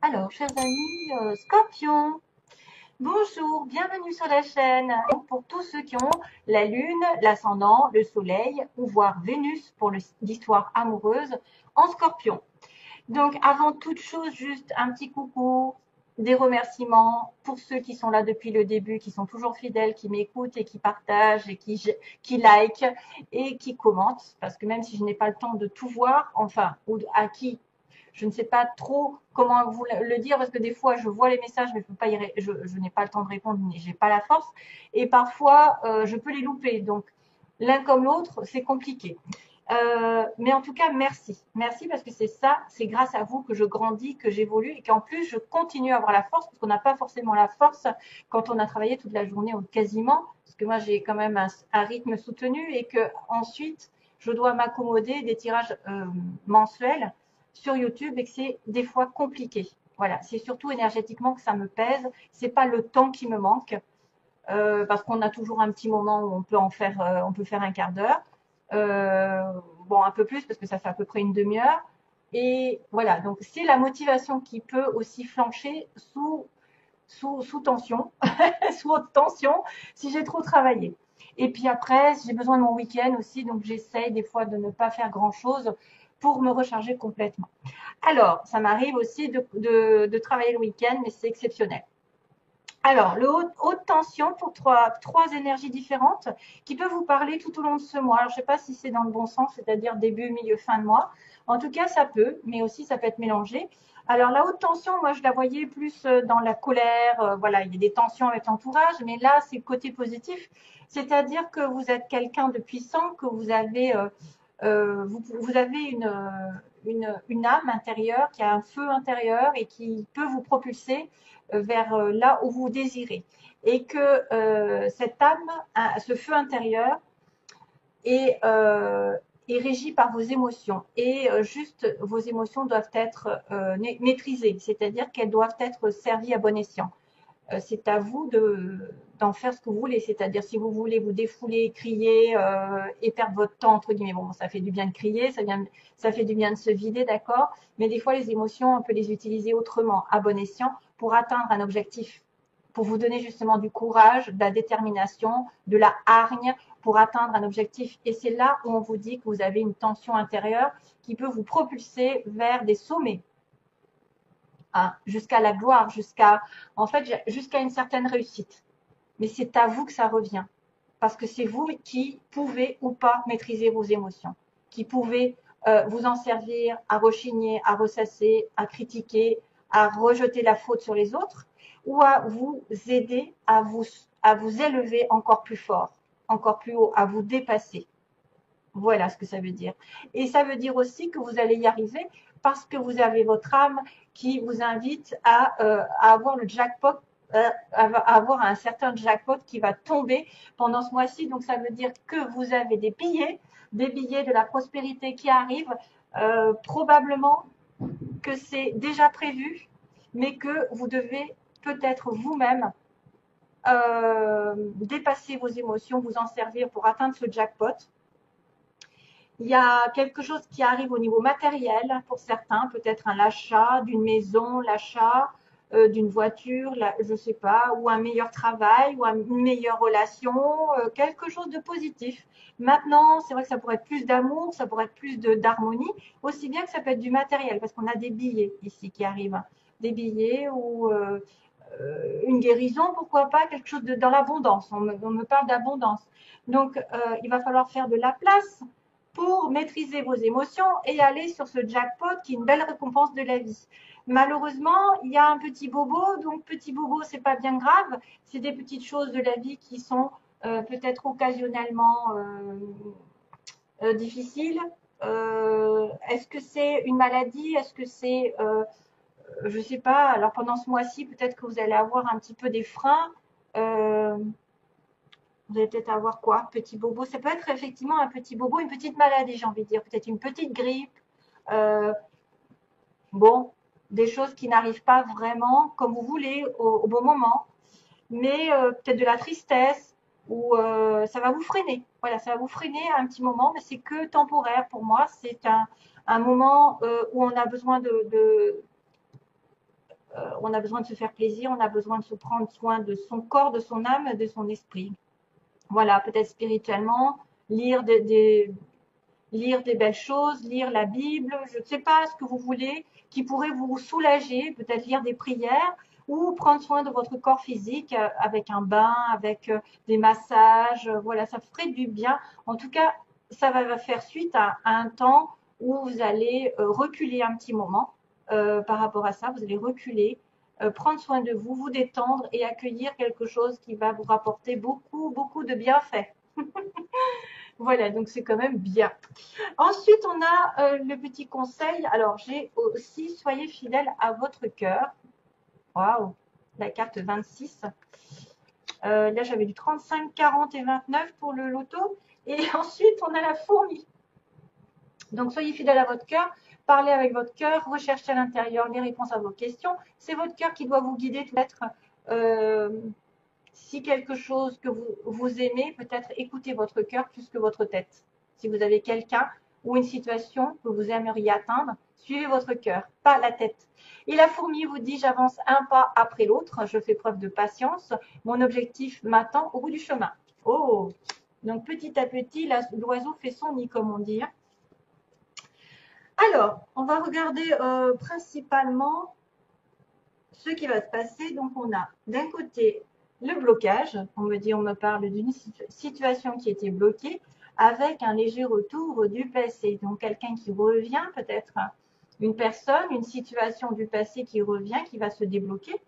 Alors, chers amis Scorpions, bonjour, bienvenue sur la chaîne. Donc, pour tous ceux qui ont la Lune, l'ascendant, le Soleil ou voire Vénus pour l'histoire amoureuse en Scorpion. Donc, avant toute chose, juste un petit coucou, des remerciements pour ceux qui sont là depuis le début, qui sont toujours fidèles, qui m'écoutent et qui partagent et qui like et qui commentent. Parce que même si je n'ai pas le temps de tout voir, enfin, ou à qui je ne sais pas trop comment vous le dire parce que des fois je vois les messages mais je n'ai pas le temps de répondre, j'ai pas la force et parfois je peux les louper. Donc l'un comme l'autre, c'est compliqué. Mais en tout cas, merci. Merci parce que c'est ça, c'est grâce à vous que je grandis, que j'évolue et qu'en plus je continue à avoir la force parce qu'on n'a pas forcément la force quand on a travaillé toute la journée ou quasiment. Parce que moi j'ai quand même un rythme soutenu et que ensuite je dois m'accommoder des tirages mensuels sur YouTube et que c'est des fois compliqué. Voilà, c'est surtout énergétiquement que ça me pèse. C'est pas le temps qui me manque parce qu'on a toujours un petit moment où on peut faire un quart d'heure. Euh, bon, un peu plus parce que ça fait à peu près une demi-heure. Et voilà, donc c'est la motivation qui peut aussi flancher sous tension, sous haute tension, si j'ai trop travaillé. Et puis après, j'ai besoin de mon week-end aussi, donc j'essaye des fois de ne pas faire grand-chose pour me recharger complètement. Alors, ça m'arrive aussi de travailler le week-end, mais c'est exceptionnel. Alors, le haute tension pour trois énergies différentes qui peuvent vous parler tout au long de ce mois. Alors, je ne sais pas si c'est dans le bon sens, c'est-à-dire début, milieu, fin de mois. En tout cas, ça peut, mais aussi ça peut être mélangé. Alors, la haute tension, moi, je la voyais plus dans la colère. Voilà, il y a des tensions avec l'entourage, mais là, c'est le côté positif. C'est-à-dire que vous êtes quelqu'un de puissant, que vous avez une âme intérieure, qui a un feu intérieur et qui peut vous propulser vers là où vous désirez. Et que cette âme, ce feu intérieur est, est régi par vos émotions. Et juste, vos émotions doivent être maîtrisées, c'est-à-dire qu'elles doivent être servies à bon escient. C'est à vous d'en faire ce que vous voulez. C'est-à-dire, si vous voulez vous défouler, crier et perdre votre temps, entre guillemets, bon, ça fait du bien de crier, ça fait du bien de se vider, d'accord. Mais des fois, les émotions, on peut les utiliser autrement, à bon escient, pour atteindre un objectif, pour vous donner justement du courage, de la détermination, de la hargne, pour atteindre un objectif. Et c'est là où on vous dit que vous avez une tension intérieure qui peut vous propulser vers des sommets, hein, jusqu'à la gloire, en fait, jusqu'à une certaine réussite. Mais c'est à vous que ça revient. Parce que c'est vous qui pouvez ou pas maîtriser vos émotions, qui pouvez vous en servir à rechigner, à ressasser, à critiquer, à rejeter la faute sur les autres, ou à vous aider à vous élever encore plus fort, encore plus haut, à vous dépasser. Voilà ce que ça veut dire. Et ça veut dire aussi que vous allez y arriver parce que vous avez votre âme qui vous invite à avoir le jackpot, à avoir un certain jackpot qui va tomber pendant ce mois-ci. Donc ça veut dire que vous avez des billets de la prospérité qui arrivent, probablement que c'est déjà prévu, mais que vous devez peut-être vous-même dépasser vos émotions, vous en servir pour atteindre ce jackpot. Il y a quelque chose qui arrive au niveau matériel pour certains, peut-être un l'achat d'une maison, l'achat d'une voiture, je ne sais pas, ou un meilleur travail, ou une meilleure relation, quelque chose de positif. Maintenant, c'est vrai que ça pourrait être plus d'amour, ça pourrait être plus d'harmonie, aussi bien que ça peut être du matériel, parce qu'on a des billets ici qui arrivent, des billets ou une guérison, pourquoi pas, quelque chose dans l'abondance. On me parle d'abondance. Donc, il va falloir faire de la place pour maîtriser vos émotions et aller sur ce jackpot qui est une belle récompense de la vie. Malheureusement, il y a un petit bobo, donc petit bobo, c'est pas bien grave, c'est des petites choses de la vie qui sont peut-être occasionnellement difficiles. Est-ce que c'est une maladie? Est-ce que c'est, je sais pas, alors pendant ce mois-ci, peut-être que vous allez avoir un petit peu des freins. Euh, vous allez peut-être avoir quoi? Petit bobo. Ça peut être effectivement un petit bobo, une petite maladie, j'ai envie de dire. Peut-être une petite grippe. Euh, bon, des choses qui n'arrivent pas vraiment comme vous voulez au bon moment. Mais peut-être de la tristesse ou ça va vous freiner. Voilà, ça va vous freiner un petit moment, mais c'est que temporaire pour moi. C'est un moment où on a besoin on a besoin de se faire plaisir, on a besoin de se prendre soin de son corps, de son âme, de son esprit. Voilà, peut-être spirituellement, lire lire des belles choses, lire la Bible, je ne sais pas ce que vous voulez, qui pourrait vous soulager, peut-être lire des prières ou prendre soin de votre corps physique avec un bain, avec des massages. Voilà, ça ferait du bien. En tout cas, ça va faire suite à un temps où vous allez reculer un petit moment par rapport à ça. Vous allez reculer, prendre soin de vous, vous détendre et accueillir quelque chose qui va vous rapporter beaucoup, beaucoup de bienfaits. Voilà, donc c'est quand même bien. Ensuite, on a le petit conseil. Alors, j'ai aussi, soyez fidèles à votre cœur. Waouh, la carte 26. Là, j'avais du 35, 40 et 29 pour le loto. Et ensuite, on a la fourmi. Donc, soyez fidèles à votre cœur. Parlez avec votre cœur. Recherchez à l'intérieur les réponses à vos questions. C'est votre cœur qui doit vous guider. Peut-être si quelque chose que vous aimez, peut-être écoutez votre cœur plus que votre tête. Si vous avez quelqu'un ou une situation que vous aimeriez atteindre, suivez votre cœur, pas la tête. Et la fourmi vous dit, j'avance un pas après l'autre, je fais preuve de patience, mon objectif m'attend au bout du chemin. Oh, donc petit à petit, l'oiseau fait son nid, comme on dit. Alors, on va regarder principalement ce qui va se passer. Donc, on a d'un côté le blocage. On me parle d'une situation qui était bloquée avec un léger retour du passé. Donc, quelqu'un qui revient, peut-être une personne, une situation du passé qui revient, qui va se débloquer.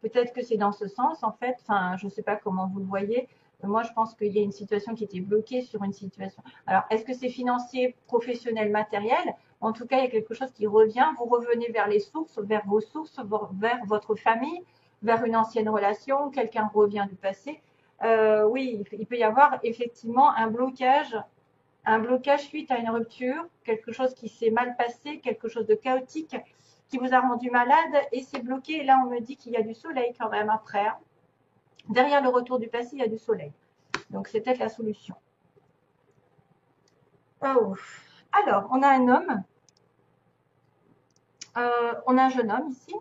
Peut-être que c'est dans ce sens, en fait. Enfin, je ne sais pas comment vous le voyez. Moi, je pense qu'il y a une situation qui était bloquée sur une situation. Alors, est-ce que c'est financier, professionnel, matériel? En tout cas, il y a quelque chose qui revient. Vous revenez vers les sources, vers vos sources, vers votre famille, vers une ancienne relation. Quelqu'un revient du passé. Oui, il peut y avoir effectivement un blocage suite à une rupture, quelque chose qui s'est mal passé, quelque chose de chaotique qui vous a rendu malade et c'est bloqué. Et là, on me dit qu'il y a du soleil quand même après. Derrière le retour du passé, il y a du soleil. Donc, c'est peut-être la solution. Oh. Alors, on a un homme. On a un jeune homme ici.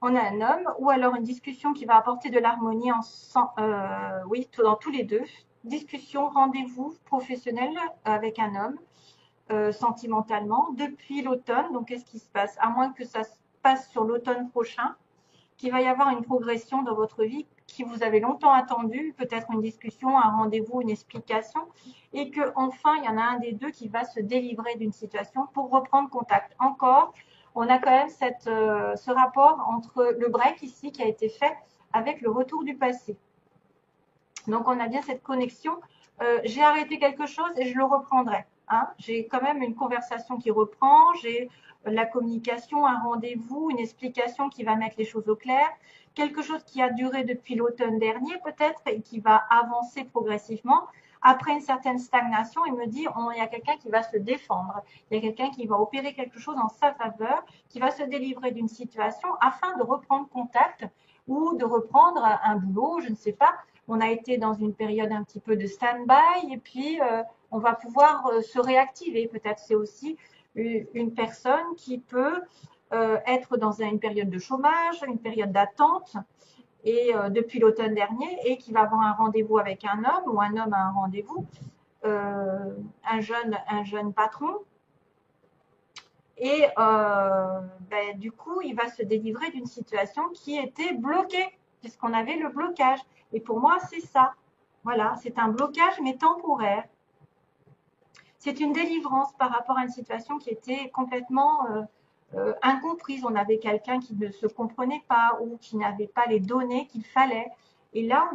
On a un homme ou alors une discussion qui va apporter de l'harmonie oui, dans tous les deux. Discussion, rendez-vous professionnel avec un homme. Sentimentalement depuis l'automne. Donc, qu'est-ce qui se passe? À moins que ça se passe sur l'automne prochain, qu'il va y avoir une progression dans votre vie qui vous avez longtemps attendu, peut-être une discussion, un rendez-vous, une explication, et que enfin il y en a un des deux qui va se délivrer d'une situation pour reprendre contact. Encore, on a quand même ce rapport entre le break ici qui a été fait avec le retour du passé. Donc, on a bien cette connexion. J'ai arrêté quelque chose et je le reprendrai. Hein. J'ai quand même une conversation qui reprend, j'ai la communication, un rendez-vous, une explication qui va mettre les choses au clair, quelque chose qui a duré depuis l'automne dernier peut-être et qui va avancer progressivement. Après une certaine stagnation, il me dit, il y a quelqu'un qui va se défendre, il y a quelqu'un qui va opérer quelque chose en sa faveur, qui va se délivrer d'une situation afin de reprendre contact ou de reprendre un boulot, je ne sais pas. On a été dans une période un petit peu de stand-by et puis on va pouvoir se réactiver. Peut-être c'est aussi une personne qui peut être dans une période de chômage, une période d'attente et depuis l'automne dernier et qui va avoir un rendez-vous avec un homme ou un homme a un rendez-vous, un jeune patron. Et du coup, il va se délivrer d'une situation qui était bloquée, puisqu'on avait le blocage. Et pour moi, c'est ça. Voilà, c'est un blocage, mais temporaire. C'est une délivrance par rapport à une situation qui était complètement incomprise. On avait quelqu'un qui ne se comprenait pas ou qui n'avait pas les données qu'il fallait. Et là,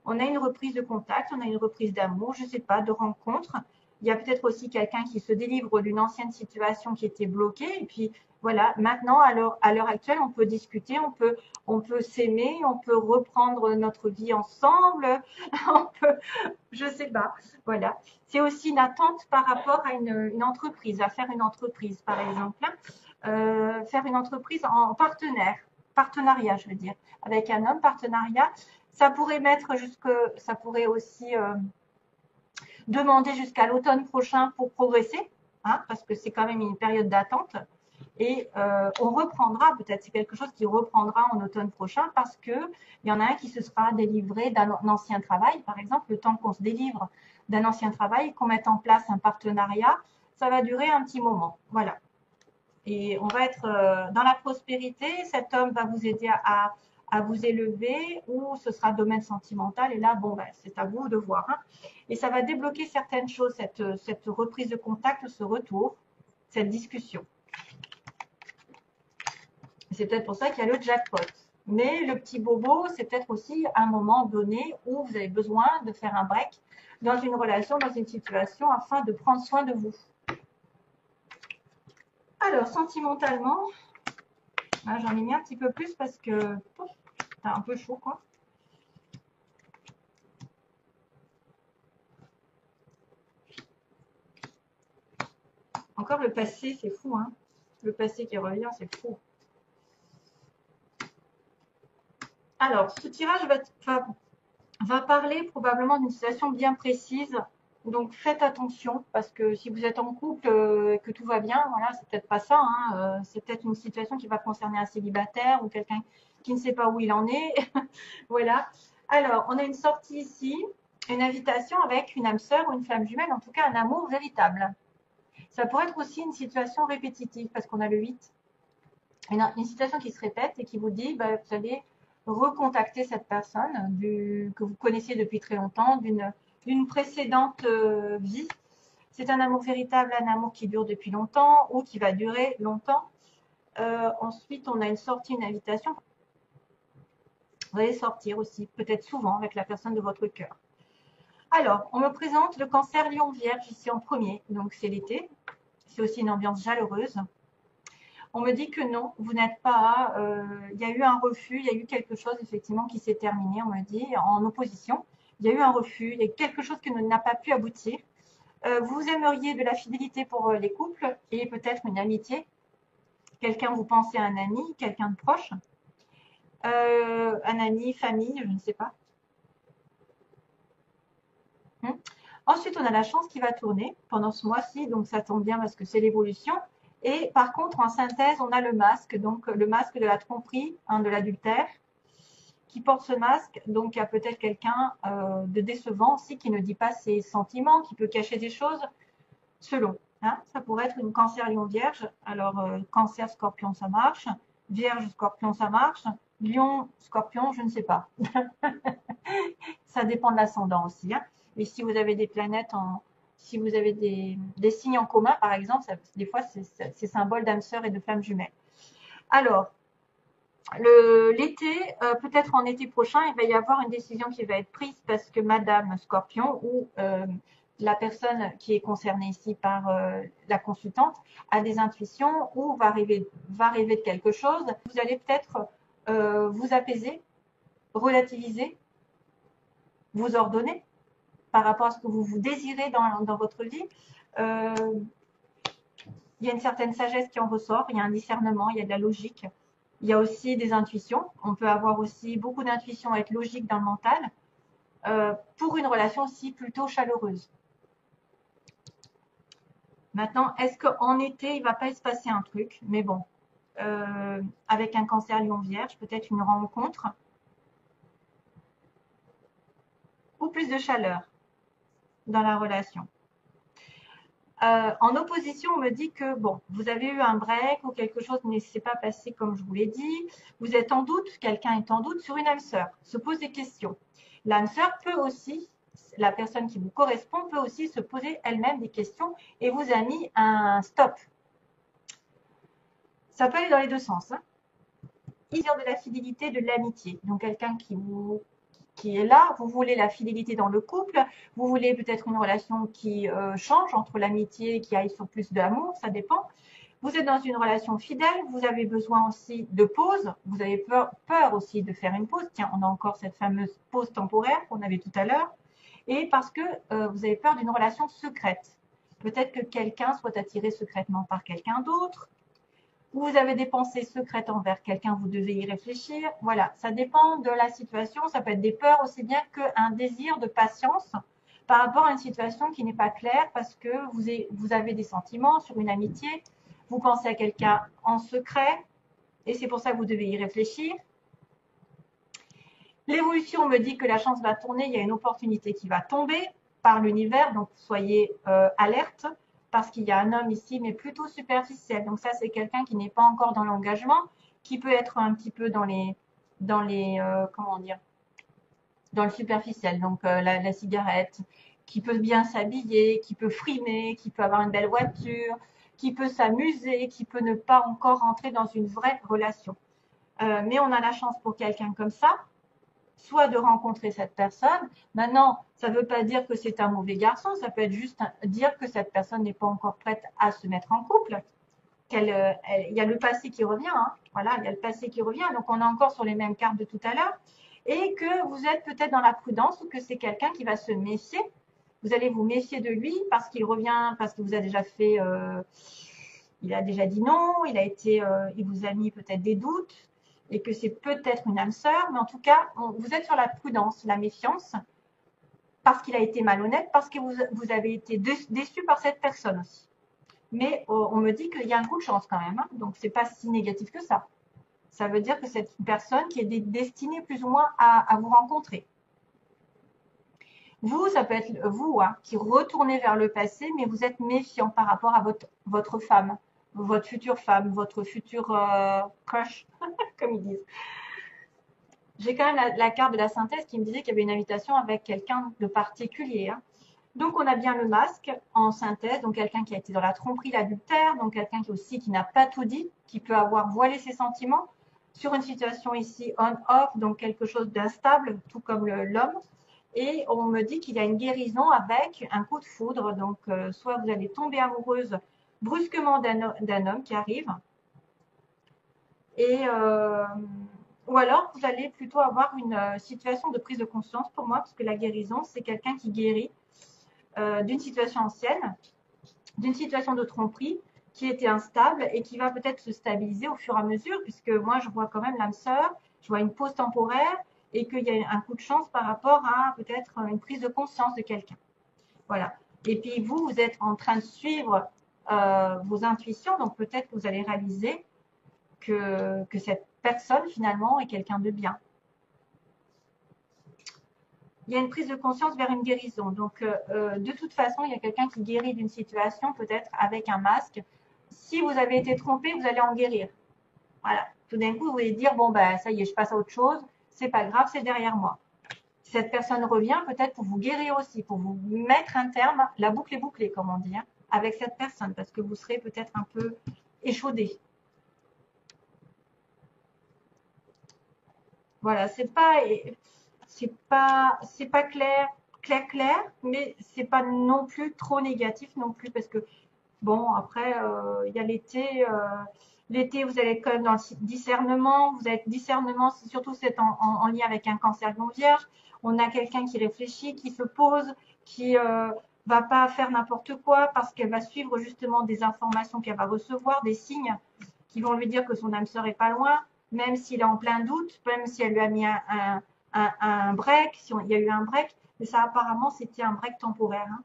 on a une reprise de contact, on a une reprise d'amour, je ne sais pas, de rencontre. Il y a peut-être aussi quelqu'un qui se délivre d'une ancienne situation qui était bloquée. Et puis, voilà, maintenant, à l'heure actuelle, on peut discuter, on peut s'aimer, on peut reprendre notre vie ensemble, on peut, je sais pas, voilà. C'est aussi une attente par rapport à une entreprise, à faire une entreprise, par exemple. Faire une entreprise en partenariat, je veux dire, avec un homme, partenariat. Ça pourrait ça pourrait aussi demander jusqu'à l'automne prochain pour progresser, hein, parce que c'est quand même une période d'attente. Et on reprendra, peut-être c'est quelque chose qui reprendra en automne prochain parce que il y en a un qui se sera délivré d'un ancien travail. Par exemple, le temps qu'on se délivre d'un ancien travail, qu'on mette en place un partenariat, ça va durer un petit moment. Voilà. Et on va être dans la prospérité. Cet homme va vous aider à vous élever ou ce sera domaine sentimental. Et là, bon, ben, c'est à vous de voir. Hein. Et ça va débloquer certaines choses, cette reprise de contact, ce retour, cette discussion. C'est peut-être pour ça qu'il y a le jackpot. Mais le petit bobo, c'est peut-être aussi un moment donné où vous avez besoin de faire un break dans une relation, dans une situation, afin de prendre soin de vous. Alors, sentimentalement, j'en ai mis un petit peu plus parce que c'est un peu chaud, quoi. Encore le passé, c'est fou, hein. Le passé qui revient, c'est fou. Alors, ce tirage va parler probablement d'une situation bien précise. Donc, faites attention parce que si vous êtes en couple et que tout va bien, voilà, c'est peut-être pas ça. Hein, c'est peut-être une situation qui va concerner un célibataire ou quelqu'un qui ne sait pas où il en est. Voilà. Alors, on a une sortie ici, une invitation avec une âme sœur ou une flamme jumelle, en tout cas un amour véritable. Ça pourrait être aussi une situation répétitive parce qu'on a le 8. Une situation qui se répète et qui vous dit, bah, vous allez recontacter cette personne que vous connaissiez depuis très longtemps, d'une précédente vie. C'est un amour véritable, un amour qui dure depuis longtemps ou qui va durer longtemps. Ensuite, on a une sortie, une invitation. Vous allez sortir aussi, peut-être souvent, avec la personne de votre cœur. Alors, on me présente le cancer lion vierge ici en premier. Donc, c'est l'été. C'est aussi une ambiance chaleureuse. On me dit que non, vous n'êtes pas. Il y a eu un refus, il y a eu quelque chose effectivement qui s'est terminé, on me dit, en opposition. Il y a eu un refus, il y a quelque chose qui n'a pas pu aboutir. Vous aimeriez de la fidélité pour les couples et peut-être une amitié. Quelqu'un, vous pensez à un ami, quelqu'un de proche. Un ami, famille, je ne sais pas. Ensuite, on a la chance qui va tourner pendant ce mois-ci, donc ça tombe bien parce que c'est l'évolution. Et par contre, en synthèse, on a le masque, donc le masque de la tromperie, hein, de l'adultère, qui porte ce masque. Donc, il y a peut-être quelqu'un de décevant aussi qui ne dit pas ses sentiments, qui peut cacher des choses, selon. Hein. Ça pourrait être une cancer lion vierge. Alors, cancer scorpion, ça marche. Vierge scorpion, ça marche. Lion scorpion, je ne sais pas. Ça dépend de l'ascendant aussi. Hein. Et si vous avez des planètes si vous avez des signes en commun, par exemple, des fois, c'est symbole d'âme sœur et de flamme jumelle. Alors, l'été, peut-être en été prochain, il va y avoir une décision qui va être prise parce que Madame Scorpion ou la personne qui est concernée ici par la consultante a des intuitions ou va rêver de quelque chose. Vous allez peut-être vous apaiser, relativiser, vous ordonner par rapport à ce que vous désirez dans votre vie. Il y a une certaine sagesse qui en ressort, il y a un discernement, il y a de la logique. Il y a aussi des intuitions. On peut avoir aussi beaucoup d'intuitions, être logique dans le mental, pour une relation aussi plutôt chaleureuse. Maintenant, est-ce qu'en été, il ne va pas se passer un truc? Mais bon, avec un cancer lion vierge, peut-être une rencontre ou plus de chaleur dans la relation. En opposition, on me dit que bon, vous avez eu un break ou quelque chose ne s'est pas passé comme je vous l'ai dit. Vous êtes en doute, quelqu'un est en doute sur une âme sœur, se pose des questions. L'âme sœur peut aussi, la personne qui vous correspond peut aussi se poser elle-même des questions et vous a mis un stop. Ça peut aller dans les deux sens. Hein. Il y a de la fidélité, de l'amitié. Donc quelqu'un qui est là, vous voulez la fidélité dans le couple, vous voulez peut-être une relation qui change entre l'amitié, qui aille sur plus d'amour, ça dépend. Vous êtes dans une relation fidèle, vous avez besoin aussi de pause, vous avez peur aussi de faire une pause. Tiens, on a encore cette fameuse pause temporaire qu'on avait tout à l'heure. Et parce que vous avez peur d'une relation secrète. Peut-être que quelqu'un soit attiré secrètement par quelqu'un d'autre. Vous avez des pensées secrètes envers quelqu'un, vous devez y réfléchir. Voilà, ça dépend de la situation. Ça peut être des peurs aussi bien qu'un désir de patience par rapport à une situation qui n'est pas claire parce que vous avez des sentiments sur une amitié. Vous pensez à quelqu'un en secret. Et c'est pour ça que vous devez y réfléchir. L'évolution me dit que la chance va tourner, il y a une opportunité qui va tomber par l'univers, donc soyez alerte, parce qu'il y a un homme ici, mais plutôt superficiel. Donc ça, c'est quelqu'un qui n'est pas encore dans l'engagement, qui peut être un petit peu dans les comment dire, dans le superficiel, donc la cigarette, qui peut bien s'habiller, qui peut frimer, qui peut avoir une belle voiture, qui peut s'amuser, qui peut ne pas encore rentrer dans une vraie relation. Mais on a la chance pour quelqu'un comme ça, soit de rencontrer cette personne. Maintenant, ça ne veut pas dire que c'est un mauvais garçon, ça peut être juste dire que cette personne n'est pas encore prête à se mettre en couple. Il y a le passé qui revient, hein. Voilà, il y a le passé qui revient, donc on est encore sur les mêmes cartes de tout à l'heure, et que vous êtes peut-être dans la prudence ou que c'est quelqu'un qui va se méfier. Vous allez vous méfier de lui parce qu'il revient, parce que vous a déjà fait, il a déjà dit non, il vous a mis peut-être des doutes, et que c'est peut-être une âme sœur, mais en tout cas, vous êtes sur la prudence, la méfiance, parce qu'il a été malhonnête, parce que vous avez été déçu par cette personne aussi. Mais on me dit qu'il y a un coup de chance quand même, hein, donc c'est pas si négatif que ça. Ça veut dire que c'est une personne qui est destinée plus ou moins à vous rencontrer. Vous, ça peut être vous hein, qui retournez vers le passé, mais vous êtes méfiant par rapport à votre femme, votre future crush, comme ils disent. J'ai quand même la carte de la synthèse qui me disait qu'il y avait une invitation avec quelqu'un de particulier. Hein. Donc, on a bien le masque en synthèse, donc quelqu'un qui a été dans la tromperie, l'adultère, donc quelqu'un qui n'a pas tout dit, qui peut avoir voilé ses sentiments sur une situation ici on-off, donc quelque chose d'instable, tout comme l'homme. Et on me dit qu'il y a une guérison avec un coup de foudre, donc soit vous allez tomber amoureuse brusquement d'un homme qui arrive, et ou alors vous allez plutôt avoir une situation de prise de conscience pour moi, parce que la guérison, c'est quelqu'un qui guérit d'une situation ancienne, d'une situation de tromperie qui était instable et qui va peut-être se stabiliser au fur et à mesure, puisque moi je vois quand même l'âme sœur, je vois une pause temporaire et qu'il y a un coup de chance par rapport à peut-être une prise de conscience de quelqu'un. Voilà. Et puis vous êtes en train de suivre vos intuitions, donc peut-être que vous allez réaliser que cette personne finalement est quelqu'un de bien. Il y a une prise de conscience vers une guérison. Donc, de toute façon, il y a quelqu'un qui guérit d'une situation, peut-être avec un masque. Si vous avez été trompé, vous allez en guérir. Voilà. Tout d'un coup, vous allez dire, bon, ben, ça y est, je passe à autre chose. C'est pas grave, c'est derrière moi. Cette personne revient peut-être pour vous guérir aussi, pour vous mettre un terme, la boucle est bouclée, comme on dit, hein, avec cette personne, parce que vous serez peut-être un peu échaudé. Voilà, c'est pas clair, mais c'est pas non plus trop négatif non plus parce que bon après il y a l'été vous allez être quand même dans le discernement, vous êtes discernement surtout c'est en lien avec un cancer non vierge, on a quelqu'un qui réfléchit, qui se pose, qui va pas faire n'importe quoi parce qu'elle va suivre justement des informations qu'elle va recevoir, des signes qui vont lui dire que son âme sœur est pas loin, même s'il est en plein doute, même si elle lui a mis un break, si il y a eu un break, mais ça apparemment c'était un break temporaire. Hein.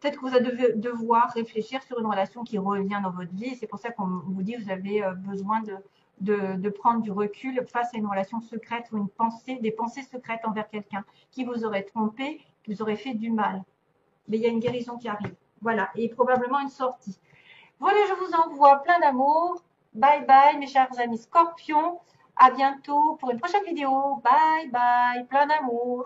Peut-être que vous allez devoir réfléchir sur une relation qui revient dans votre vie, et c'est pour ça qu'on vous dit que vous avez besoin de prendre du recul face à une relation secrète ou des pensées secrètes envers quelqu'un qui vous aurait trompé, qui vous aurait fait du mal. Mais il y a une guérison qui arrive. Voilà, et probablement une sortie. Voilà, je vous envoie plein d'amour. Bye bye mes chers amis scorpions. À bientôt pour une prochaine vidéo. Bye bye, plein d'amour.